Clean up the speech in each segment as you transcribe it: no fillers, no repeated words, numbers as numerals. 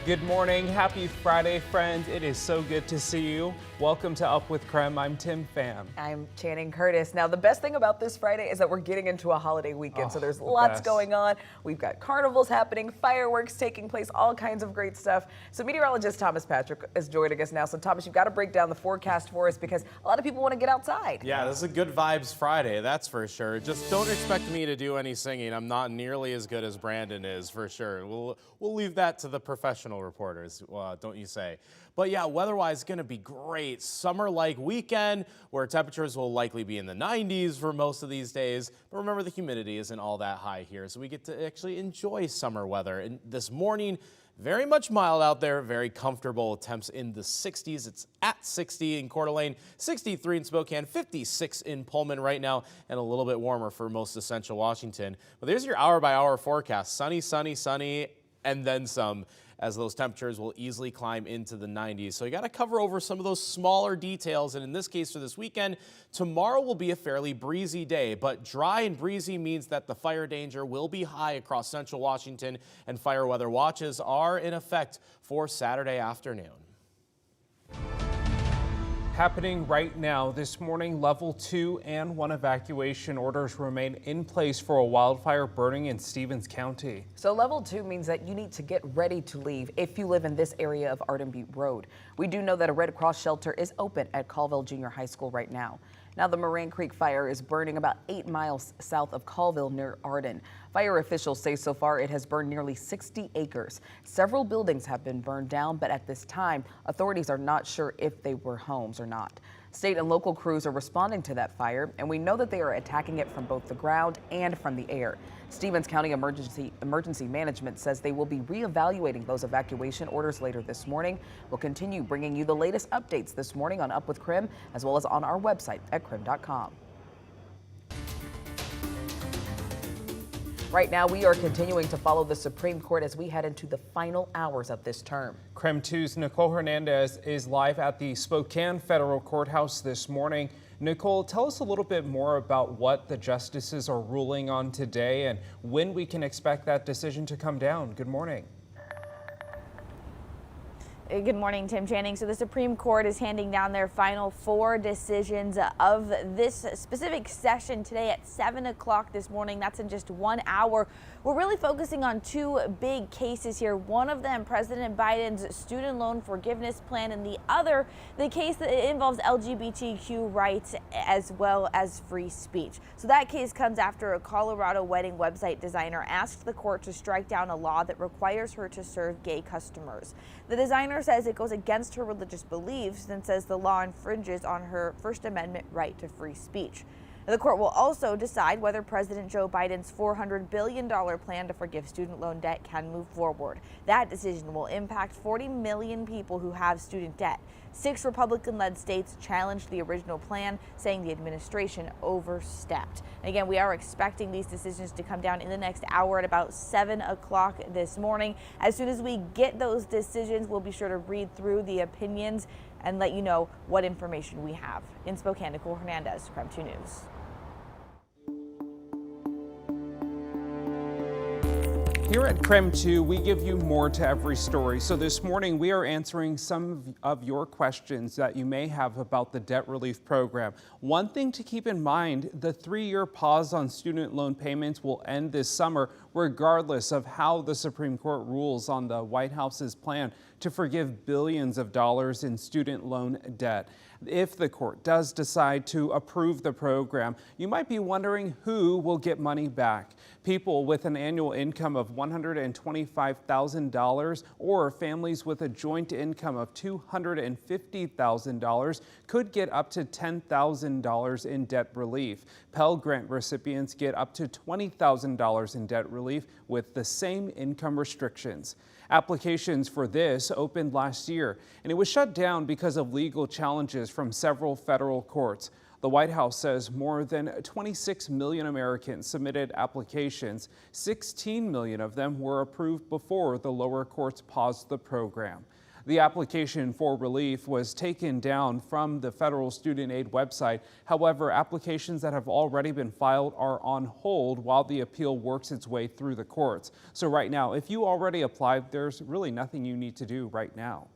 Good morning. Happy Friday, friends. It is so good to see you. Welcome to Up with KREM. I'm Tim Pham. I'm Channing Curtis. Now, the best thing about this Friday is that we're getting into a holiday weekend, so there's lots going on. We've got carnivals happening, fireworks taking place, all kinds of great stuff. So meteorologist Thomas Patrick is joining us now. So Thomas, you've got to break down the forecast for us because a lot of people want to get outside. Yeah, this is a good vibes Friday, that's for sure. Just don't expect me to do any singing. I'm not nearly as good as Brandon is, for sure. We'll leave that to the professional reporters, don't you say? But yeah, weather-wise, going to be great. Summer-like weekend where temperatures will likely be in the 90s for most of these days. But remember, the humidity isn't all that high here, so we get to actually enjoy summer weather. And this morning, very much mild out there, very comfortable. Temps in the 60s. It's at 60 in Coeur d'Alene, 63 in Spokane, 56 in Pullman right now, and a little bit warmer for most of central Washington. But there's your hour-by-hour forecast. Sunny, sunny, sunny, and then some, as those temperatures will easily climb into the 90s. So you got to cover over some of those smaller details. And in this case, for this weekend, tomorrow will be a fairly breezy day, but dry and breezy means that the fire danger will be high across central Washington, and fire weather watches are in effect for Saturday afternoon. Happening right now this morning, level 2 and 1 evacuation orders remain in place for a wildfire burning in Stevens County. So level 2 means that you need to get ready to leave if you live in this area of Arden Butte Road. We do know that a Red Cross shelter is open at Colville Junior High School right now. Now, the Moran Creek Fire is burning about 8 miles south of Colville near Arden. Fire officials say so far it has burned nearly 60 acres. Several buildings have been burned down, but at this time, authorities are not sure if they were homes or not. State and local crews are responding to that fire, and we know that they are attacking it from both the ground and from the air. Stevens County Emergency Management says they will be reevaluating those evacuation orders later this morning. We'll continue bringing you the latest updates this morning on Up with KREM, as well as on our website at krem.com. Right now, we are continuing to follow the Supreme Court as we head into the final hours of this term. KREM 2's Nicole Hernandez is live at the Spokane Federal Courthouse this morning. Nicole, tell us a little bit more about what the justices are ruling on today and when we can expect that decision to come down. Good morning. Good morning, Tim Channing. So the Supreme Court is handing down their final 4 decisions of this specific session today at 7 o'clock this morning. That's in just 1 hour. We're really focusing on 2 big cases here. One of them, President Biden's student loan forgiveness plan, and the other, the case that involves LGBTQ rights as well as free speech. So that case comes after a Colorado wedding website designer asked the court to strike down a law that requires her to serve gay customers. The designer says it goes against her religious beliefs and says the law infringes on her First Amendment right to free speech. The court will also decide whether President Joe Biden's $400 billion plan to forgive student loan debt can move forward. That decision will impact 40 million people who have student debt. 6 Republican-led states challenged the original plan, saying the administration overstepped. And again, we are expecting these decisions to come down in the next hour at about 7 o'clock this morning. As soon as we get those decisions, we'll be sure to read through the opinions and let you know what information we have. In Spokane, Nicole Hernandez, KREM 2 News. Here at KREM 2, we give you more to every story. So this morning, we are answering some of your questions that you may have about the debt relief program. One thing to keep in mind, the 3-year pause on student loan payments will end this summer, regardless of how the Supreme Court rules on the White House's plan to forgive billions of dollars in student loan debt. If the court does decide to approve the program, you might be wondering who will get money back. People with an annual income of $125,000 or families with a joint income of $250,000 could get up to $10,000 in debt relief. Pell Grant recipients get up to $20,000 in debt relief with the same income restrictions. Applications for this opened last year, and it was shut down because of legal challenges from several federal courts. The White House says more than 26 million Americans submitted applications. 16 million of them were approved before the lower courts paused the program. The application for relief was taken down from the federal student aid website. However, applications that have already been filed are on hold while the appeal works its way through the courts. So right now, if you already applied, there's really nothing you need to do right now.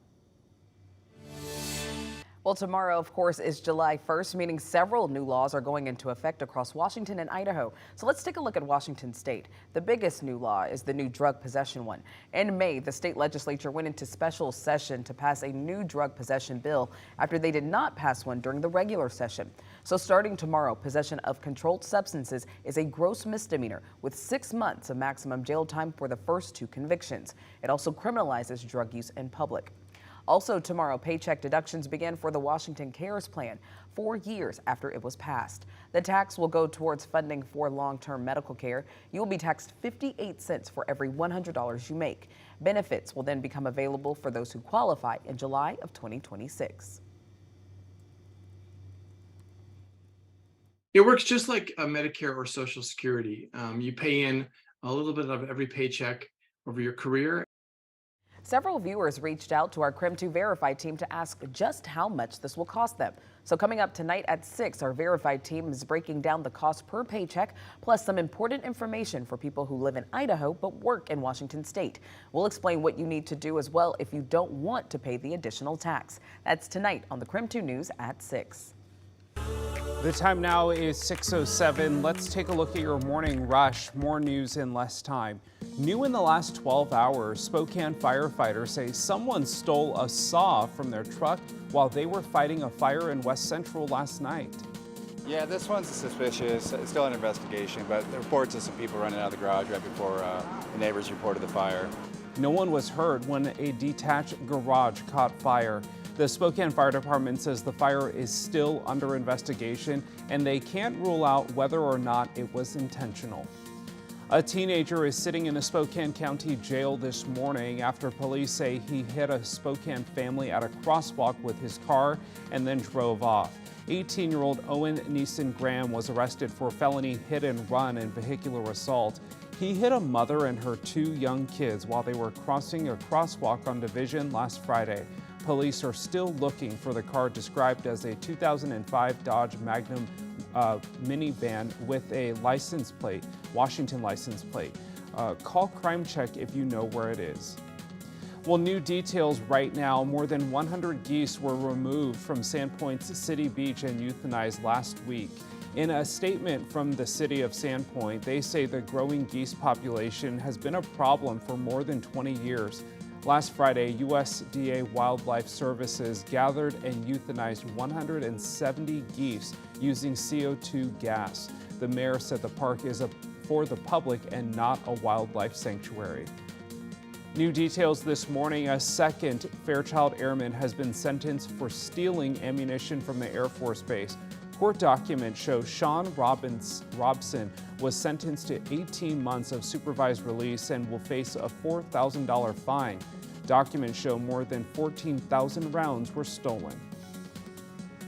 Well, tomorrow, of course, is July 1st, meaning several new laws are going into effect across Washington and Idaho. So let's take a look at Washington state. The biggest new law is the new drug possession one. In May, the state legislature went into special session to pass a new drug possession bill after they did not pass one during the regular session. So starting tomorrow, possession of controlled substances is a gross misdemeanor with 6 months of maximum jail time for the first 2 convictions. It also criminalizes drug use in public. Also tomorrow, paycheck deductions begin for the Washington CARES plan 4 years after it was passed. The tax will go towards funding for long-term medical care. You will be taxed 58 cents for every $100 you make. Benefits will then become available for those who qualify in July of 2026. It works just like a Medicare or Social Security. You pay in a little bit of every paycheck over your career. Several viewers reached out to our KREM 2 Verify team to ask just how much this will cost them. So coming up tonight at 6, our Verified team is breaking down the cost per paycheck, plus some important information for people who live in Idaho but work in Washington state. We'll explain what you need to do as well if you don't want to pay the additional tax. That's tonight on the KREM 2 News at 6. The time now is 6:07. Let's take a look at your morning rush. More news in less time. New in the last 12 hours, Spokane firefighters say someone stole a saw from their truck while they were fighting a fire in West Central last night. Yeah, this one's suspicious. It's still an investigation, but the reports of some people running out of the garage right before the neighbors reported the fire. No one was hurt when a detached garage caught fire. The Spokane Fire Department says the fire is still under investigation and they can't rule out whether or not it was intentional. A teenager is sitting in a Spokane County jail this morning after police say he hit a Spokane family at a crosswalk with his car and then drove off. 18-year-old Owen Neeson Graham was arrested for felony hit and run and vehicular assault. He hit a mother and her 2 young kids while they were crossing a crosswalk on Division last Friday. Police are still looking for the car described as a 2005 Dodge Magnum minivan with a license plate, Washington license plate. Call Crime Check if you know where it is. Well, new details right now. More than 100 geese were removed from Sandpoint's City Beach and euthanized last week. In a statement from the city of Sandpoint, they say the growing geese population has been a problem for more than 20 years. Last Friday, USDA Wildlife Services gathered and euthanized 170 geese using CO2 gas. The mayor said the park is for the public and not a wildlife sanctuary. New details this morning. A second Fairchild Airman has been sentenced for stealing ammunition from the Air Force Base. Court documents show Sean Robson was sentenced to 18 months of supervised release and will face a $4,000 fine. Documents show more than 14,000 rounds were stolen.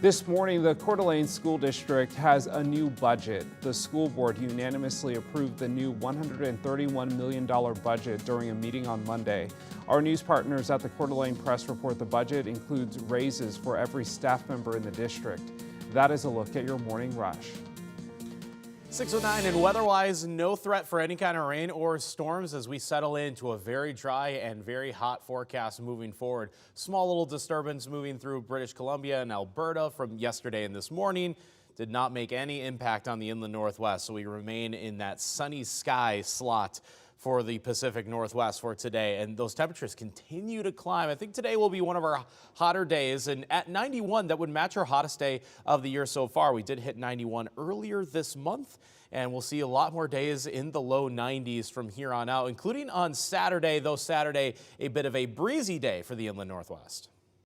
This morning, the Coeur d'Alene School District has a new budget. The school board unanimously approved the new $131 million budget during a meeting on Monday. Our news partners at the Coeur d'Alene Press report the budget includes raises for every staff member in the district. That is a look at your morning rush. 6:09 and weather-wise, no threat for any kind of rain or storms as we settle into a very dry and very hot forecast moving forward. Small little disturbance moving through British Columbia and Alberta from yesterday and this morning did not make any impact on the inland Northwest, so we remain in that sunny sky slot for the Pacific Northwest for today, and those temperatures continue to climb. I think today will be one of our hotter days, and at 91, that would match our hottest day of the year so far. We did hit 91 earlier this month, and we'll see a lot more days in the low 90s from here on out, including on Saturday, though Saturday a bit of a breezy day for the inland Northwest.